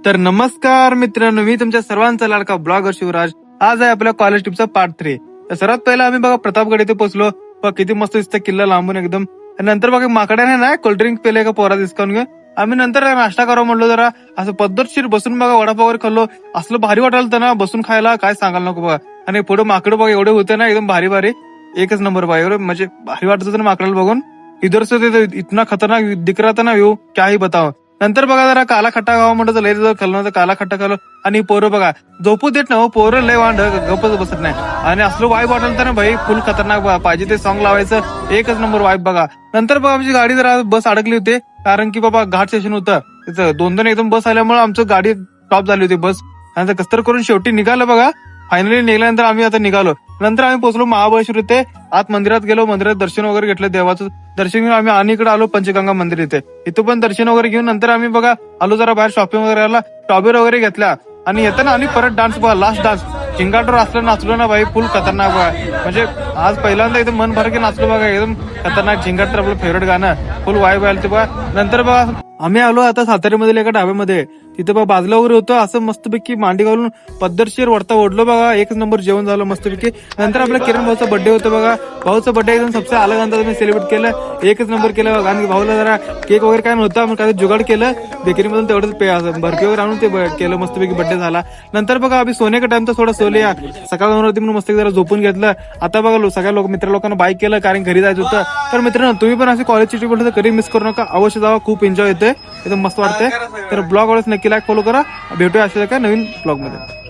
तर नमस्कार मित्रांनो, मी तुमच्या सर्वांचा लाडका ब्लॉगर शिवराज. आज आहे आपल्या कॉलेज ट्रिपचा पार्ट 3. तर सर्वात पहिला आम्ही बघा प्रतापगड इथे पोहोचलो. किती मस्त दिसतं किल्ला लांबून एकदम. नंतर बघा माकड्याने ना कोल्ड्रिंक पेले का पोरा डिस्काउंट घेऊन आम्ही नंतर नाश्ता करावं म्हणलो. जरा असं पद्धतशीर बसून बघा वडापाव वगैरे खाल्लो. असलं भारी वाटायला ना बसून खायला, काय सांगायला नको बघा. आणि पुढे माकडं बघा एवढे होते ना, एकदम भारी भारी, एकच नंबर बघा. एवढं म्हणजे भारी वाटत होतं ना माकडाला बघून. इधर से इतना खतरनाक दिख रहा था ना व्ह्यू, काही बताव. नंतर बघा जरा काला खट्टा खावा म्हणतो, लय खाल्लं काला खट्टा खाल्लो. आणि पोरं बघा झोपू देत ना, पोरं लय वांड गपच बसत नाही. आणि असलं वाईब वाटलं तर ना भाई फुल खतरनाक बघा. पाहिजे ते सॉंग लावायचं, एकच नंबर वाईब बघा. नंतर बघा आमची गाडी जरा बस अडकली होती, कारण की बाबा घाट स्टेशन होतं तिथं. दोन एकदम बस आल्यामुळे आमचं गाडी स्टॉप झाली होती बस. नंतर कसतर करून शेवटी निघालं बघा. फायनली निघाल्यानंतर आम्ही आता निघालो. नंतर आम्ही पोहोचलो महाबळेश्वर इथे. आत मंदिरात गेलो, मंदिरात दर्शन वगैरे घेतलं, देवाचं दर्शन घेऊन आम्ही आणि इकडे आलो पंचगंगा मंदिर इथं पण दर्शन वगैरे घेऊन नंतर आम्ही बघा आलो जरा बाहेर शॉपिंग वगैरे आला, स्ट्रॉबेरी वगैरे घेतल्या. आणि येताना आणि परत डान्स बघा, लास्ट डान्स झिंगाटवर असलं नाचलो ना भाई, फुल खतरनाक बघा. म्हणजे आज पहिल्यांदा एकदम मन भर के नाचलो बघा, एकदम खतरनाक. झिंगाट तर आपलं फेवरेट गाणं, फुल वाईब आलं ते बघा. नंतर बघा आम्ही आलो आता साताऱ्यामधील एका ढाब्यामध्ये. तिथे बघा बाजला वगैरे होतं, असं मस्तपैकी मांडी घालून पद्धतशीर वरता ओढलो बघा. एकच नंबर जेवण झालं मस्तपैकी. नंतर आपल्या किरण भाऊचा बर्थडे होता बघा. भाऊचा बर्थडे एकदम सबसे अलग अंदाज मी सेलिब्रेट केलं, एकच नंबर केलं बघा. आणि भाऊला जरा केक वगैरे काय नव्हता, मग काय जुगाड केलं बेकरीमधून, तेवढंच भरके वगैरे आणून ते केलं, मस्तपैकी बर्थडे झाला. नंतर बघा आम्ही सोन्याचा टाइम तर थोडा सोलूया, सकाळ होती म्हणून मस्त जरा झोपून घेतलं. आता बघा सगळ्या मित्र लोकांना बाईक केलं, कारण घरी जायचं होतं. तर मित्रांनो तुम्ही पण अशी कॉलेजची ट्रिप तर कधी मिस करू नका, अवश्य जावा, खूप एन्जॉय येते, एकदम मस्त वाटतंय. तर ब्लॉग वरच नक्की लाईक फॉलो करा. भेटूया अशा एका नवीन ब्लॉग मध्ये.